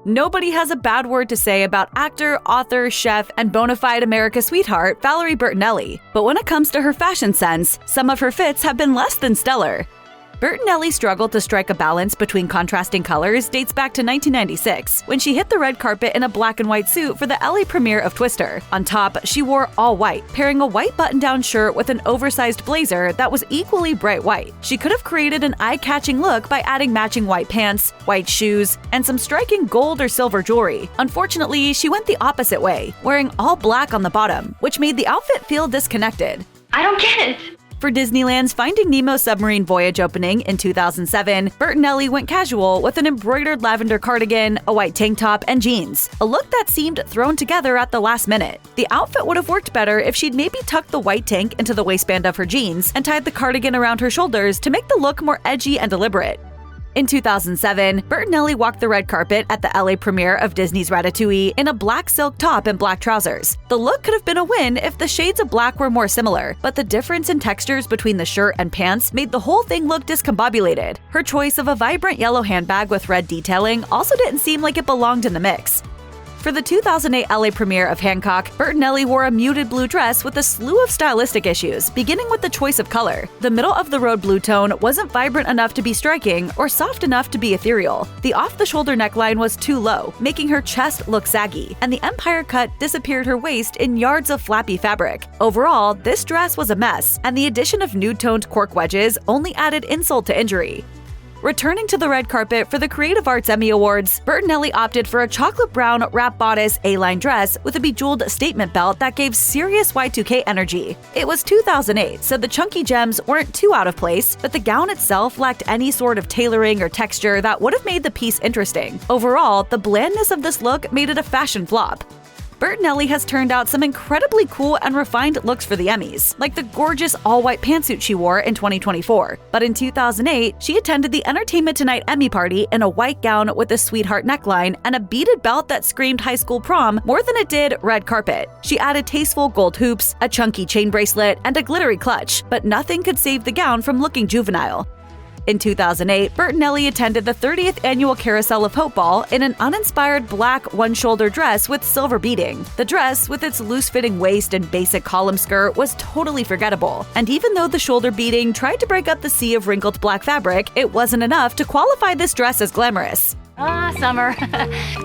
Nobody has a bad word to say about actor, author, chef, and bona fide America's sweetheart Valerie Bertinelli, but when it comes to her fashion sense, some of her fits have been less than stellar. Bertinelli's struggle to strike a balance between contrasting colors dates back to 1996, when she hit the red carpet in a black and white suit for the LA premiere of Twister. On top, she wore all white, pairing a white button-down shirt with an oversized blazer that was equally bright white. She could have created an eye-catching look by adding matching white pants, white shoes, and some striking gold or silver jewelry. Unfortunately, she went the opposite way, wearing all black on the bottom, which made the outfit feel disconnected. I don't get it. For Disneyland's Finding Nemo submarine voyage opening in 2007, Bertinelli went casual with an embroidered lavender cardigan, a white tank top, and jeans, a look that seemed thrown together at the last minute. The outfit would have worked better if she'd maybe tucked the white tank into the waistband of her jeans and tied the cardigan around her shoulders to make the look more edgy and deliberate. In 2007, Bertinelli walked the red carpet at the LA premiere of Disney's Rata-phooey in a black silk top and black trousers. The look could have been a win if the shades of black were more similar, but the difference in textures between the shirt and pants made the whole thing look discombobulated. Her choice of a vibrant yellow handbag with red detailing also didn't seem like it belonged in the mix. For the 2008 LA premiere of Hancock, Bertinelli wore a muted blue dress with a slew of stylistic issues, beginning with the choice of color. The middle-of-the-road blue tone wasn't vibrant enough to be striking or soft enough to be ethereal. The off-the-shoulder neckline was too low, making her chest look saggy, and the empire cut disappeared her waist in yards of flappy fabric. Overall, this dress was a mess, and the addition of nude-toned cork wedges only added insult to injury. Returning to the red carpet for the Creative Arts Emmy Awards, Bertinelli opted for a chocolate brown wrap bodice A-line dress with a bejeweled statement belt that gave serious Y2K energy. It was 2008, so the chunky gems weren't too out of place, but the gown itself lacked any sort of tailoring or texture that would have made the piece interesting. Overall, the blandness of this look made it a fashion flop. Bertinelli has turned out some incredibly cool and refined looks for the Emmys, like the gorgeous all-white pantsuit she wore in 2024. But in 2008, she attended the Entertainment Tonight Emmy party in a white gown with a sweetheart neckline and a beaded belt that screamed high school prom more than it did red carpet. She added tasteful gold hoops, a chunky chain bracelet, and a glittery clutch, but nothing could save the gown from looking juvenile. In 2008, Bertinelli attended the 30th annual Carousel of Hope Ball in an uninspired black one-shoulder dress with silver beading. The dress, with its loose-fitting waist and basic column skirt, was totally forgettable, and even though the shoulder beading tried to break up the sea of wrinkled black fabric, it wasn't enough to qualify this dress as glamorous. Summer.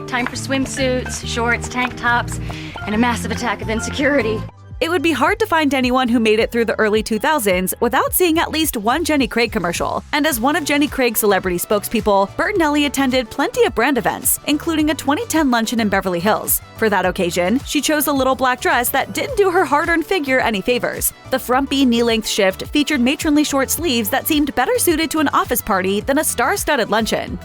Time for swimsuits, shorts, tank tops, and a massive attack of insecurity. It would be hard to find anyone who made it through the early 2000s without seeing at least one Jenny Craig commercial. And as one of Jenny Craig's celebrity spokespeople, Bertinelli attended plenty of brand events, including a 2010 luncheon in Beverly Hills. For that occasion, she chose a little black dress that didn't do her hard-earned figure any favors. The frumpy knee-length shift featured matronly short sleeves that seemed better suited to an office party than a star-studded luncheon.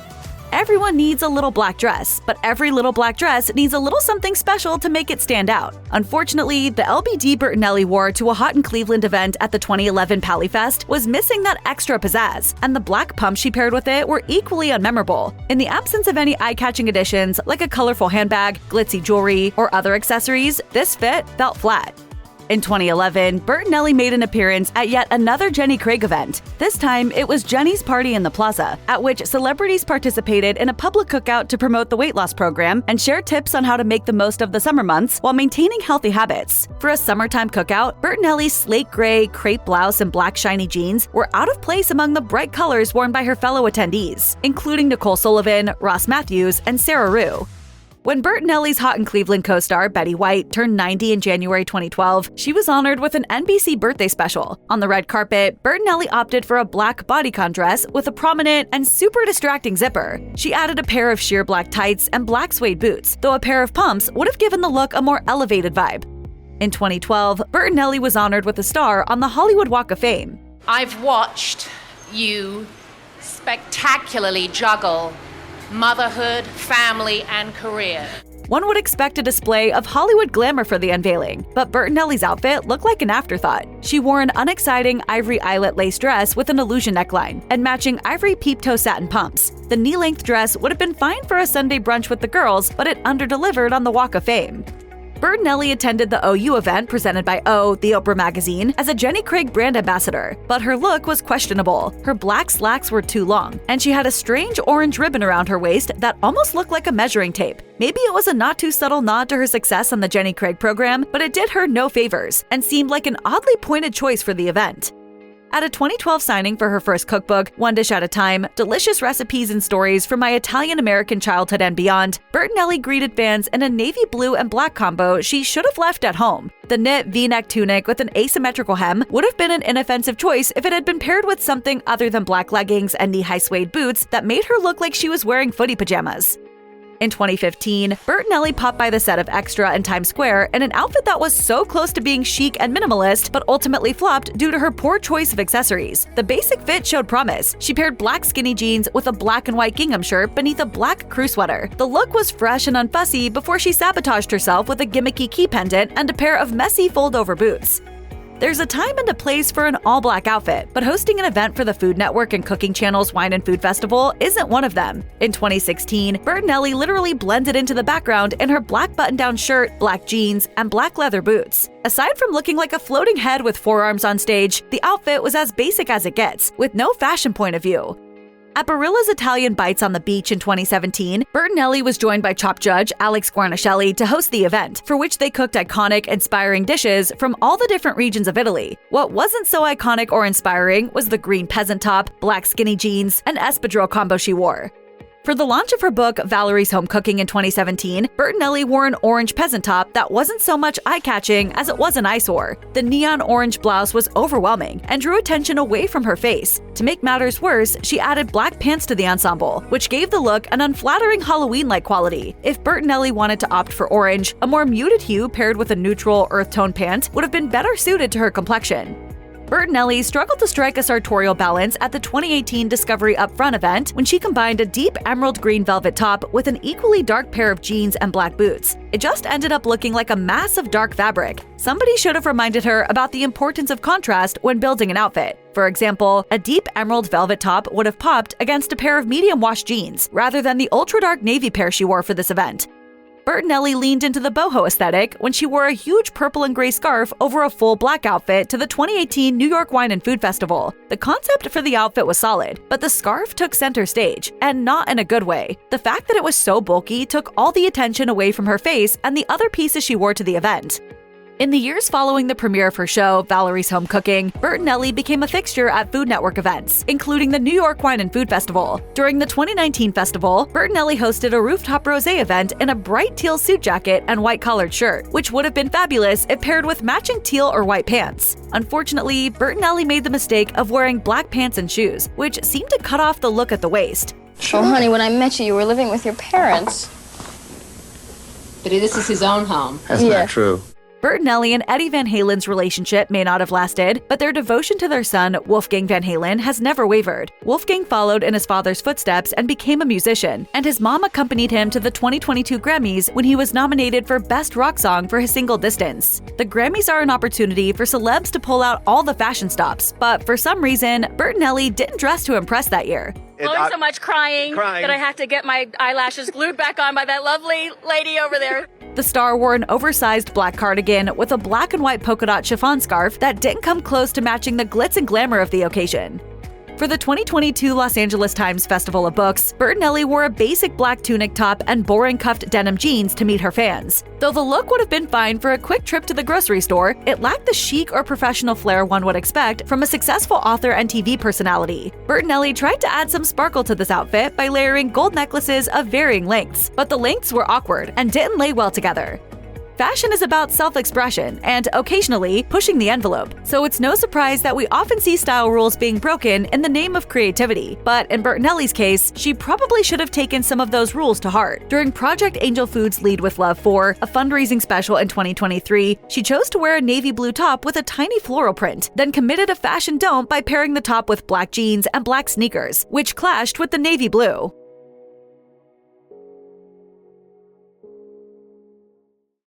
Everyone needs a little black dress, but every little black dress needs a little something special to make it stand out. Unfortunately, the LBD Bertinelli wore to a Hot in Cleveland event at the 2011 PallyFest was missing that extra pizzazz, and the black pumps she paired with it were equally unmemorable. In the absence of any eye-catching additions like a colorful handbag, glitzy jewelry, or other accessories, this fit felt flat. In 2011, Bertinelli made an appearance at yet another Jenny Craig event. This time, it was Jenny's Party in the Plaza, at which celebrities participated in a public cookout to promote the weight loss program and share tips on how to make the most of the summer months while maintaining healthy habits. For a summertime cookout, Bertinelli's slate gray crepe blouse and black shiny jeans were out of place among the bright colors worn by her fellow attendees, including Nicole Sullivan, Ross Matthews, and Sarah Rue. When Bertinelli's Hot in Cleveland co-star Betty White turned 90 in January 2012, she was honored with an NBC birthday special. On the red carpet, Bertinelli opted for a black bodycon dress with a prominent and super distracting zipper. She added a pair of sheer black tights and black suede boots, though a pair of pumps would have given the look a more elevated vibe. In 2012, Bertinelli was honored with a star on the Hollywood Walk of Fame. I've watched you spectacularly juggle motherhood, family, and career. One would expect a display of Hollywood glamour for the unveiling, but Bertinelli's outfit looked like an afterthought. She wore an unexciting ivory eyelet lace dress with an illusion neckline and matching ivory peep-toe satin pumps. The knee-length dress would have been fine for a Sunday brunch with the girls, but it underdelivered on the Walk of Fame. Bertinelli attended the OU event presented by O, the Oprah magazine, as a Jenny Craig brand ambassador, but her look was questionable. Her black slacks were too long, and she had a strange orange ribbon around her waist that almost looked like a measuring tape. Maybe it was a not too subtle nod to her success on the Jenny Craig program, but it did her no favors and seemed like an oddly pointed choice for the event. At a 2012 signing for her first cookbook, One Dish at a Time, Delicious Recipes and Stories from My Italian-American Childhood and Beyond, Bertinelli greeted fans in a navy blue and black combo she should have left at home. The knit V-neck tunic with an asymmetrical hem would have been an inoffensive choice if it had been paired with something other than black leggings and knee-high suede boots that made her look like she was wearing footy pajamas. In 2015, Bertinelli popped by the set of Extra in Times Square in an outfit that was so close to being chic and minimalist, but ultimately flopped due to her poor choice of accessories. The basic fit showed promise. She paired black skinny jeans with a black and white gingham shirt beneath a black crew sweater. The look was fresh and unfussy before she sabotaged herself with a gimmicky key pendant and a pair of messy fold-over boots. There's a time and a place for an all-black outfit, but hosting an event for the Food Network and Cooking Channel's Wine and Food Festival isn't one of them. In 2016, Bertinelli literally blended into the background in her black button-down shirt, black jeans, and black leather boots. Aside from looking like a floating head with forearms on stage, the outfit was as basic as it gets, with no fashion point of view. At Barilla's Italian Bites on the Beach in 2017, Bertinelli was joined by Chop Judge Alex Guarnaschelli to host the event, for which they cooked iconic, inspiring dishes from all the different regions of Italy. What wasn't so iconic or inspiring was the green peasant top, black skinny jeans, and espadrille combo she wore. For the launch of her book, Valerie's Home Cooking in 2017, Bertinelli wore an orange peasant top that wasn't so much eye-catching as it was an eyesore. The neon orange blouse was overwhelming and drew attention away from her face. To make matters worse, she added black pants to the ensemble, which gave the look an unflattering Halloween-like quality. If Bertinelli wanted to opt for orange, a more muted hue paired with a neutral earth tone pant would have been better suited to her complexion. Bertinelli struggled to strike a sartorial balance at the 2018 Discovery Upfront event when she combined a deep emerald green velvet top with an equally dark pair of jeans and black boots. It just ended up looking like a mass of dark fabric. Somebody should have reminded her about the importance of contrast when building an outfit. For example, a deep emerald velvet top would have popped against a pair of medium wash jeans, rather than the ultra-dark navy pair she wore for this event. Bertinelli leaned into the boho aesthetic when she wore a huge purple and gray scarf over a full black outfit to the 2018 New York Wine and Food Festival. The concept for the outfit was solid, but the scarf took center stage, and not in a good way. The fact that it was so bulky took all the attention away from her face and the other pieces she wore to the event. In the years following the premiere of her show, Valerie's Home Cooking, Bertinelli became a fixture at Food Network events, including the New York Wine and Food Festival. During the 2019 festival, Bertinelli hosted a rooftop rosé event in a bright teal suit jacket and white collared shirt, which would have been fabulous if paired with matching teal or white pants. Unfortunately, Bertinelli made the mistake of wearing black pants and shoes, which seemed to cut off the look at the waist. Oh, honey, when I met you, you were living with your parents. But this is his own home. That's not true. Bertinelli and Eddie Van Halen's relationship may not have lasted, but their devotion to their son, Wolfgang Van Halen, has never wavered. Wolfgang followed in his father's footsteps and became a musician, and his mom accompanied him to the 2022 Grammys when he was nominated for Best Rock Song for his single Distance. The Grammys are an opportunity for celebs to pull out all the fashion stops, but for some reason, Bertinelli didn't dress to impress that year. Blowing so much crying that I have to get my eyelashes glued back on by that lovely lady over there. The star wore an oversized black cardigan with a black and white polka dot chiffon scarf that didn't come close to matching the glitz and glamour of the occasion. For the 2022 Los Angeles Times Festival of Books, Bertinelli wore a basic black tunic top and boring cuffed denim jeans to meet her fans. Though the look would have been fine for a quick trip to the grocery store, it lacked the chic or professional flair one would expect from a successful author and TV personality. Bertinelli tried to add some sparkle to this outfit by layering gold necklaces of varying lengths, but the lengths were awkward and didn't lay well together. Fashion is about self-expression and, occasionally, pushing the envelope, so it's no surprise that we often see style rules being broken in the name of creativity. But in Bertinelli's case, she probably should have taken some of those rules to heart. During Project Angel Foods Lead with Love 4, a fundraising special in 2023, she chose to wear a navy blue top with a tiny floral print, then committed a fashion don't by pairing the top with black jeans and black sneakers, which clashed with the navy blue.